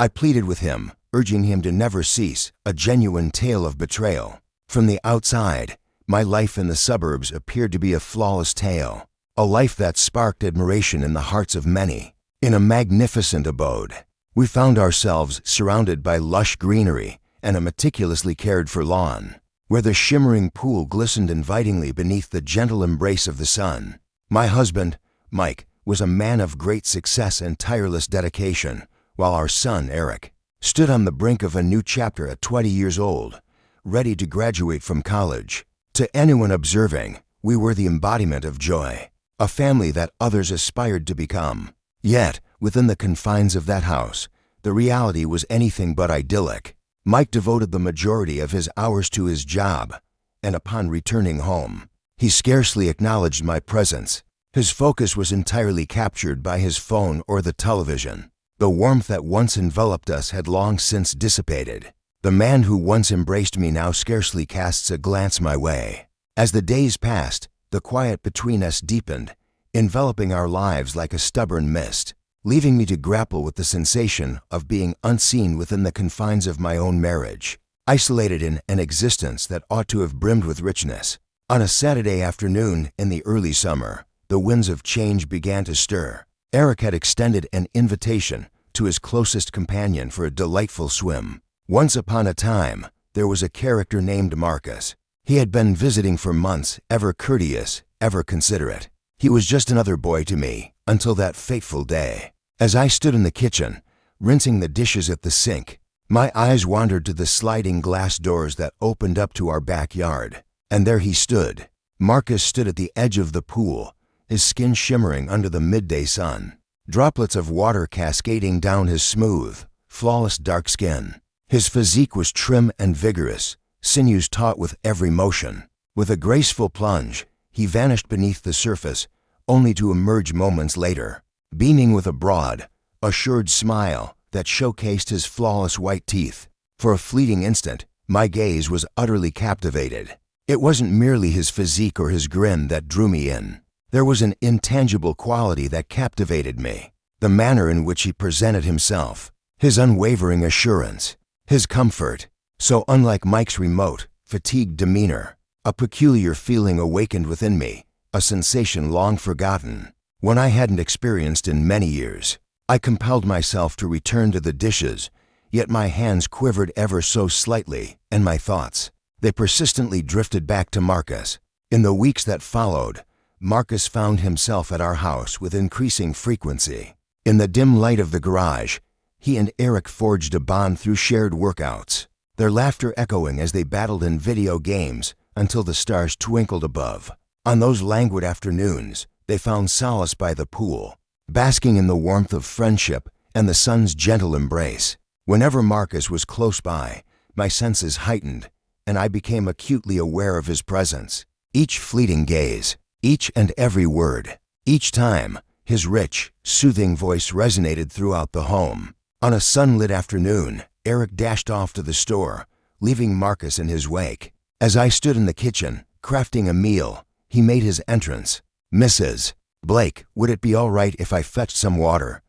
I pleaded with him, urging him to never cease, a genuine tale of betrayal. From the outside, my life in the suburbs appeared to be a flawless tale, a life that sparked admiration in the hearts of many. In a magnificent abode, we found ourselves surrounded by lush greenery and a meticulously cared-for lawn, where the shimmering pool glistened invitingly beneath the gentle embrace of the sun. My husband, Mike, was a man of great success and tireless dedication, while our son, Eric, stood on the brink of a new chapter at 20 years old, ready to graduate from college. To anyone observing, we were the embodiment of joy, a family that others aspired to become. Yet, within the confines of that house, the reality was anything but idyllic. Mike devoted the majority of his hours to his job, and upon returning home, he scarcely acknowledged my presence. His focus was entirely captured by his phone or the television. The warmth that once enveloped us had long since dissipated. The man who once embraced me now scarcely casts a glance my way. As the days passed, the quiet between us deepened, enveloping our lives like a stubborn mist, leaving me to grapple with the sensation of being unseen within the confines of my own marriage, isolated in an existence that ought to have brimmed with richness. On a Saturday afternoon in the early summer, the winds of change began to stir. Eric had extended an invitation to his closest companion for a delightful swim. Once upon a time, there was a character named Marcus. He had been visiting for months, ever courteous, ever considerate. He was just another boy to me, until that fateful day. As I stood in the kitchen, rinsing the dishes at the sink, my eyes wandered to the sliding glass doors that opened up to our backyard. And there he stood. Marcus stood at the edge of the pool, his skin shimmering under the midday sun, droplets of water cascading down his smooth, flawless dark skin. His physique was trim and vigorous, sinews taut with every motion. With a graceful plunge, he vanished beneath the surface, only to emerge moments later, beaming with a broad, assured smile that showcased his flawless white teeth. For a fleeting instant, my gaze was utterly captivated. It wasn't merely his physique or his grin that drew me in. There was an intangible quality that captivated me. The manner in which he presented himself, his unwavering assurance, his comfort, so unlike Mike's remote, fatigued demeanor. A peculiar feeling awakened within me, a sensation long forgotten, one I hadn't experienced in many years. I compelled myself to return to the dishes, yet my hands quivered ever so slightly, and my thoughts, they persistently drifted back to Marcus. In the weeks that followed, Marcus found himself at our house with increasing frequency. In the dim light of the garage, he and Eric forged a bond through shared workouts, their laughter echoing as they battled in video games until the stars twinkled above. On those languid afternoons, they found solace by the pool, basking in the warmth of friendship and the sun's gentle embrace. Whenever Marcus was close by, my senses heightened, and I became acutely aware of his presence. Each fleeting gaze, each and every word, each time, his rich, soothing voice resonated throughout the home. On a sunlit afternoon, Eric dashed off to the store, leaving Marcus in his wake. As I stood in the kitchen, crafting a meal, he made his entrance. "Mrs. Blake, would it be all right if I fetched some water?"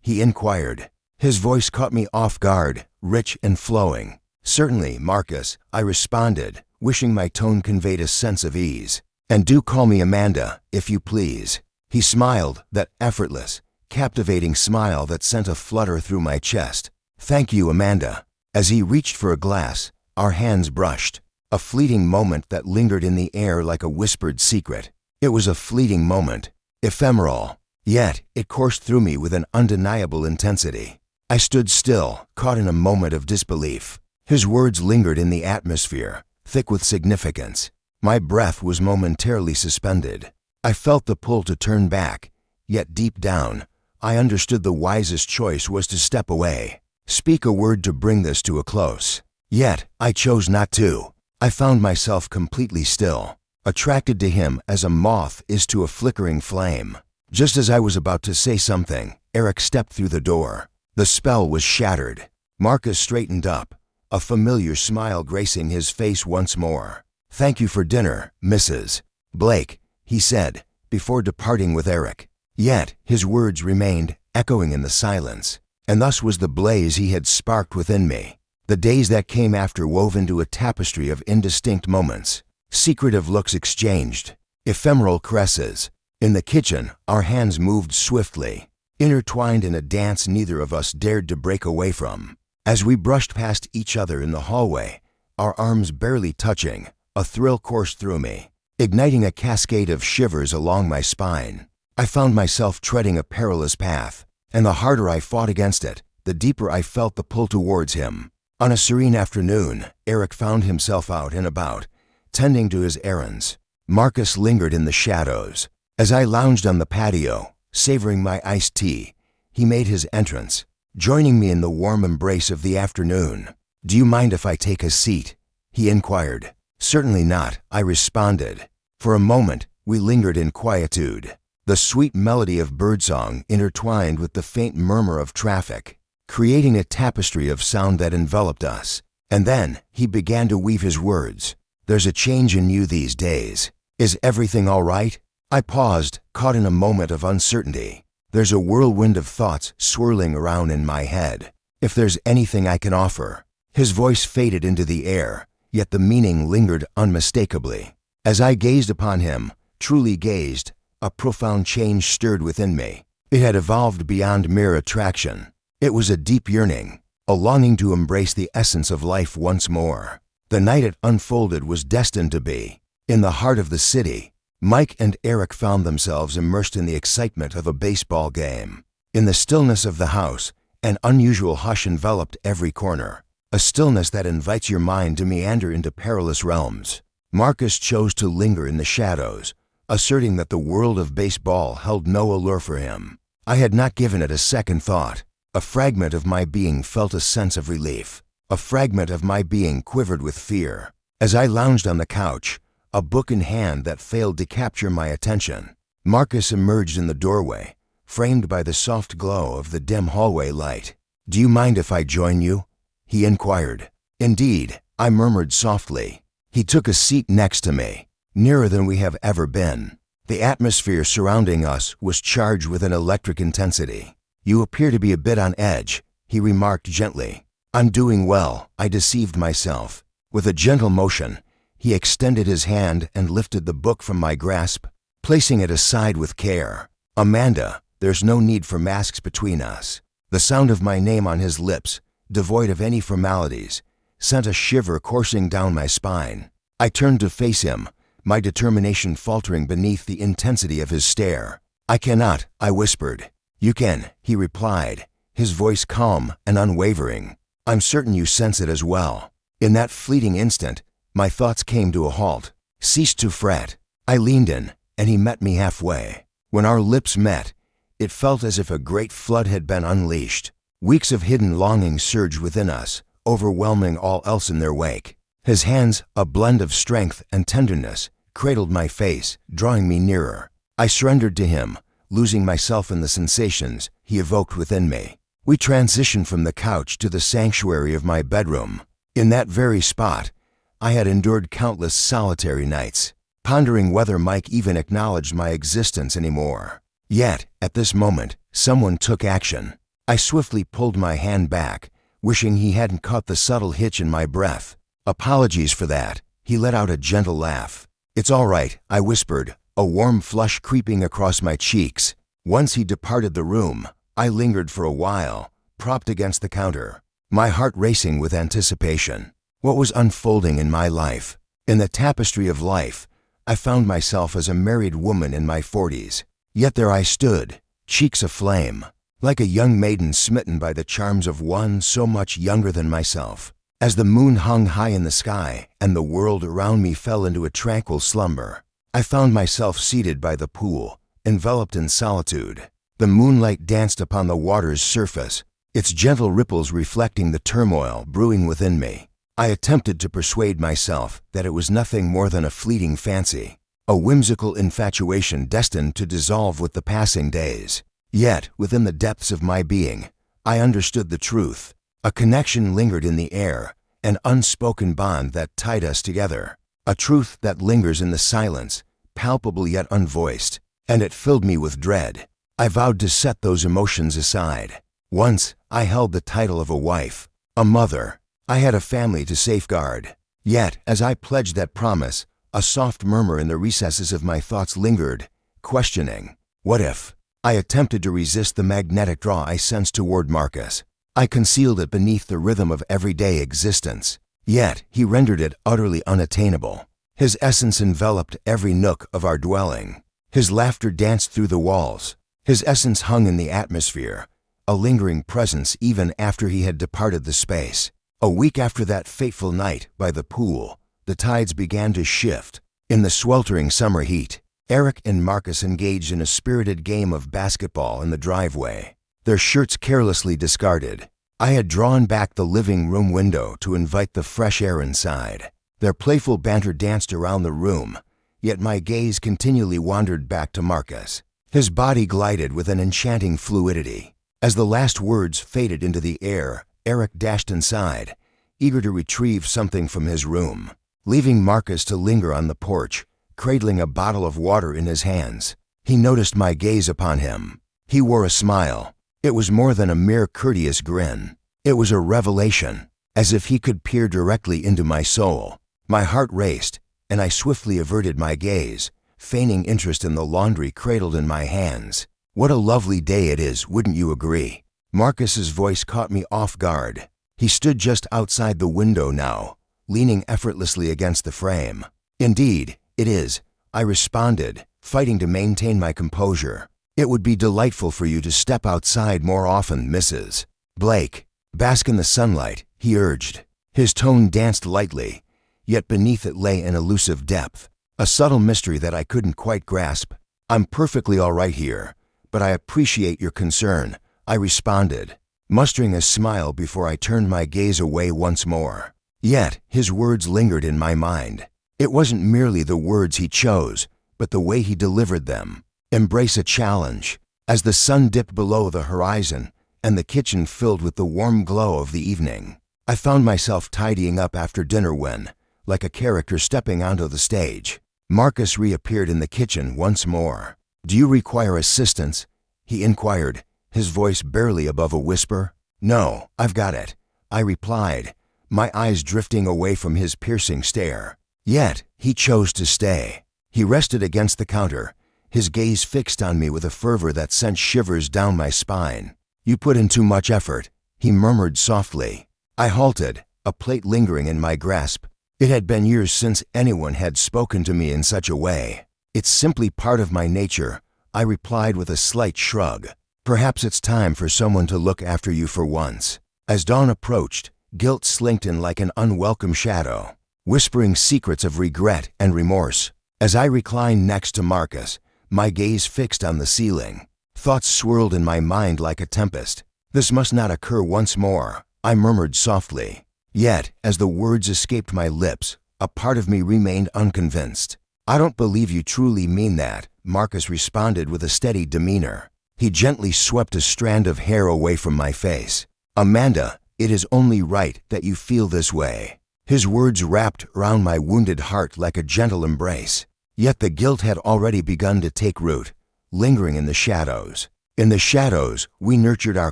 he inquired. His voice caught me off guard, rich and flowing. "Certainly, Marcus," I responded, wishing my tone conveyed a sense of ease. "And do call me Amanda, if you please." He smiled, that effortless, captivating smile that sent a flutter through my chest. "Thank you, Amanda." As he reached for a glass, our hands brushed, a fleeting moment that lingered in the air like a whispered secret. It was a fleeting moment, ephemeral, yet it coursed through me with an undeniable intensity. I stood still, caught in a moment of disbelief. His words lingered in the atmosphere, thick with significance. My breath was momentarily suspended. I felt the pull to turn back, yet deep down, I understood the wisest choice was to step away, speak a word to bring this to a close. Yet, I chose not to. I found myself completely still, attracted to him as a moth is to a flickering flame. Just as I was about to say something, Eric stepped through the door. The spell was shattered. Marcus straightened up, a familiar smile gracing his face once more. "Thank you for dinner, Mrs. Blake," he said, before departing with Eric. Yet his words remained echoing in the silence. and thus was the blaze he had sparked within me. The days that came after wove into a tapestry of indistinct moments, secretive looks exchanged, ephemeral caresses. In the kitchen, our hands moved swiftly, intertwined in a dance neither of us dared to break away from. As we brushed past each other in the hallway, our arms barely touching, a thrill coursed through me, igniting a cascade of shivers along my spine. I found myself treading a perilous path, and the harder I fought against it, the deeper I felt the pull towards him. On a serene afternoon, Eric found himself out and about, tending to his errands. Marcus lingered in the shadows. As I lounged on the patio, savoring my iced tea, he made his entrance, joining me in the warm embrace of the afternoon. "Do you mind if I take a seat?" he inquired. "Certainly not," I responded. For a moment, we lingered in quietude, the sweet melody of birdsong intertwined with the faint murmur of traffic, creating a tapestry of sound that enveloped us. And then he began to weave his words. "There's a change in you these days. Is everything all right?" I paused, caught in a moment of uncertainty. There's a whirlwind of thoughts swirling around in my head. "If there's anything I can offer." His voice faded into the air, yet the meaning lingered unmistakably. As I gazed upon him, truly gazed, a profound change stirred within me. It had evolved beyond mere attraction. It was a deep yearning, a longing to embrace the essence of life once more. The night it unfolded was destined to be. In the heart of the city, Mike and Eric found themselves immersed in the excitement of a baseball game. In the stillness of the house, an unusual hush enveloped every corner, a stillness that invites your mind to meander into perilous realms. Marcus chose to linger in the shadows, asserting that the world of baseball held no allure for him. I had not given it a second thought. A fragment of my being felt a sense of relief. A fragment of my being quivered with fear. As I lounged on the couch, a book in hand that failed to capture my attention, Marcus emerged in the doorway, framed by the soft glow of the dim hallway light. "Do you mind if I join you?" he inquired. "Indeed," I murmured softly. He took a seat next to me, nearer than we have ever been. The atmosphere surrounding us was charged with an electric intensity. "You appear to be a bit on edge," he remarked gently. "I'm doing well," I deceived myself. With a gentle motion, he extended his hand and lifted the book from my grasp, placing it aside with care. "Amanda, there's no need for masks between us." The sound of my name on his lips, devoid of any formalities, sent a shiver coursing down my spine. I turned to face him, my determination faltering beneath the intensity of his stare. "I cannot," I whispered. "You can," he replied, his voice calm and unwavering. "I'm certain you sense it as well." In that fleeting instant, my thoughts came to a halt, ceased to fret. I leaned in, and he met me halfway. When our lips met, it felt as if a great flood had been unleashed. Weeks of hidden longing surged within us, overwhelming all else in their wake. His hands, a blend of strength and tenderness, cradled my face, drawing me nearer. I surrendered to him, losing myself in the sensations he evoked within me. We transitioned from the couch to the sanctuary of my bedroom. In that very spot, I had endured countless solitary nights, pondering whether Mike even acknowledged my existence anymore. Yet, at this moment, someone took action. I swiftly pulled my hand back, wishing he hadn't caught the subtle hitch in my breath. "Apologies for that," he let out a gentle laugh. "It's all right," I whispered, a warm flush creeping across my cheeks. Once he departed the room, I lingered for a while, propped against the counter, my heart racing with anticipation. What was unfolding in my life? In the tapestry of life, I found myself as a married woman in my 40s. Yet there I stood, cheeks aflame, like a young maiden smitten by the charms of one so much younger than myself. As the moon hung high in the sky and the world around me fell into a tranquil slumber, I found myself seated by the pool, enveloped in solitude. The moonlight danced upon the water's surface, its gentle ripples reflecting the turmoil brewing within me. I attempted to persuade myself that it was nothing more than a fleeting fancy, a whimsical infatuation destined to dissolve with the passing days. Yet, within the depths of my being, I understood the truth. A connection lingered in the air, an unspoken bond that tied us together. A truth that lingers in the silence, palpable yet unvoiced, and it filled me with dread. I vowed to set those emotions aside. Once, I held the title of a wife, a mother. I had a family to safeguard. Yet, as I pledged that promise, a soft murmur in the recesses of my thoughts lingered, questioning, what if? I attempted to resist the magnetic draw I sensed toward Marcus. I concealed it beneath the rhythm of everyday existence. Yet, he rendered it utterly unattainable. His essence enveloped every nook of our dwelling. His laughter danced through the walls. His essence hung in the atmosphere, a lingering presence even after he had departed the space. A week after that fateful night by the pool, the tides began to shift. In the sweltering summer heat, Eric and Marcus engaged in a spirited game of basketball in the driveway, their shirts carelessly discarded. I had drawn back the living room window to invite the fresh air inside. Their playful banter danced around the room, yet my gaze continually wandered back to Marcus. His body glided with an enchanting fluidity. As the last words faded into the air, Eric dashed inside, eager to retrieve something from his room. Leaving Marcus to linger on the porch, cradling a bottle of water in his hands, he noticed my gaze upon him. He wore a smile. It was more than a mere courteous grin. It was a revelation, as if he could peer directly into my soul. My heart raced, and I swiftly averted my gaze, feigning interest in the laundry cradled in my hands. What a lovely day it is, wouldn't you agree? Marcus's voice caught me off guard. He stood just outside the window now, leaning effortlessly against the frame. Indeed, it is, I responded, fighting to maintain my composure. It would be delightful for you to step outside more often, Mrs. Blake. Bask in the sunlight, he urged. His tone danced lightly, yet beneath it lay an elusive depth, a subtle mystery that I couldn't quite grasp. I'm perfectly all right here, but I appreciate your concern, I responded, mustering a smile before I turned my gaze away once more. Yet, his words lingered in my mind. It wasn't merely the words he chose, but the way he delivered them. Embrace a challenge. As the sun dipped below the horizon and the kitchen filled with the warm glow of the evening, I found myself tidying up after dinner when, like a character stepping onto the stage, Marcus reappeared in the kitchen once more. Do you require assistance? He inquired, his voice barely above a whisper. No, I've got it, I replied, my eyes drifting away from his piercing stare. Yet, he chose to stay. He rested against the counter, his gaze fixed on me with a fervor that sent shivers down my spine. You put in too much effort, he murmured softly. I halted, a plate lingering in my grasp. It had been years since anyone had spoken to me in such a way. It's simply part of my nature, I replied with a slight shrug. Perhaps it's time for someone to look after you for once. As dawn approached, guilt slinked in like an unwelcome shadow, whispering secrets of regret and remorse. As I reclined next to Marcus, my gaze fixed on the ceiling, thoughts swirled in my mind like a tempest. This must not occur once more, I murmured softly. Yet, as the words escaped my lips, a part of me remained unconvinced. I don't believe you truly mean that, Marcus responded with a steady demeanor. He gently swept a strand of hair away from my face. Amanda, it is only right that you feel this way. His words wrapped around my wounded heart like a gentle embrace. Yet the guilt had already begun to take root, lingering in the shadows. In the shadows, we nurtured our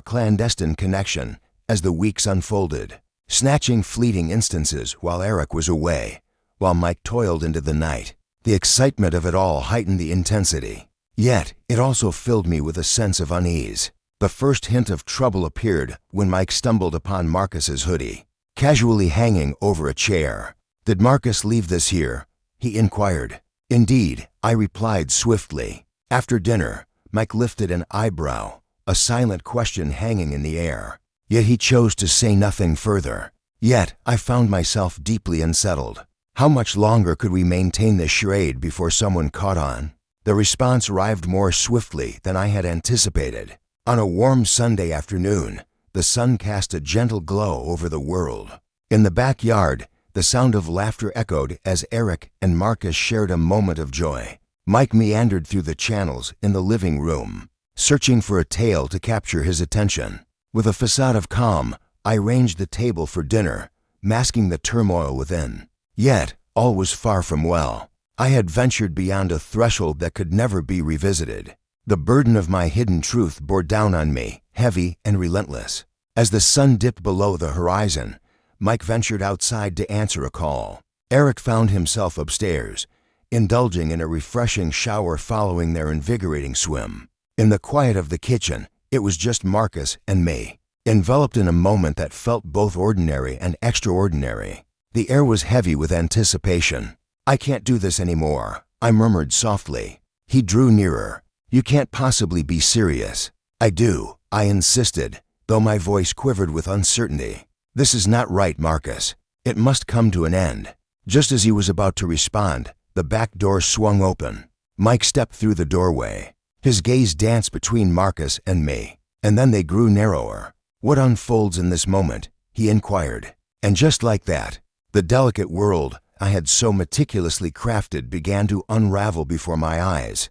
clandestine connection as the weeks unfolded, snatching fleeting instances while Eric was away, while Mike toiled into the night. The excitement of it all heightened the intensity. Yet, it also filled me with a sense of unease. The first hint of trouble appeared when Mike stumbled upon Marcus's hoodie, casually hanging over a chair. Did Marcus leave this here? He inquired. Indeed, I replied swiftly. After dinner, Mike lifted an eyebrow, a silent question hanging in the air. Yet he chose to say nothing further. Yet, I found myself deeply unsettled. How much longer could we maintain this charade before someone caught on? The response arrived more swiftly than I had anticipated. On a warm Sunday afternoon, the sun cast a gentle glow over the world. In the backyard, the sound of laughter echoed as Eric and Marcus shared a moment of joy. Mike meandered through the channels in the living room, searching for a tale to capture his attention. With a facade of calm, I arranged the table for dinner, masking the turmoil within. Yet, all was far from well. I had ventured beyond a threshold that could never be revisited. The burden of my hidden truth bore down on me, heavy and relentless. As the sun dipped below the horizon, Mike ventured outside to answer a call. Eric found himself upstairs, indulging in a refreshing shower following their invigorating swim. In the quiet of the kitchen, it was just Marcus and me, enveloped in a moment that felt both ordinary and extraordinary. The air was heavy with anticipation. "I can't do this anymore," I murmured softly. He drew nearer. "You can't possibly be serious." "I do," I insisted, though my voice quivered with uncertainty. "This is not right, Marcus. It must come to an end." Just as he was about to respond, the back door swung open. Mike stepped through the doorway. His gaze danced between Marcus and me, and then they grew narrower. "What unfolds in this moment?" he inquired. And just like that, the delicate world I had so meticulously crafted began to unravel before my eyes.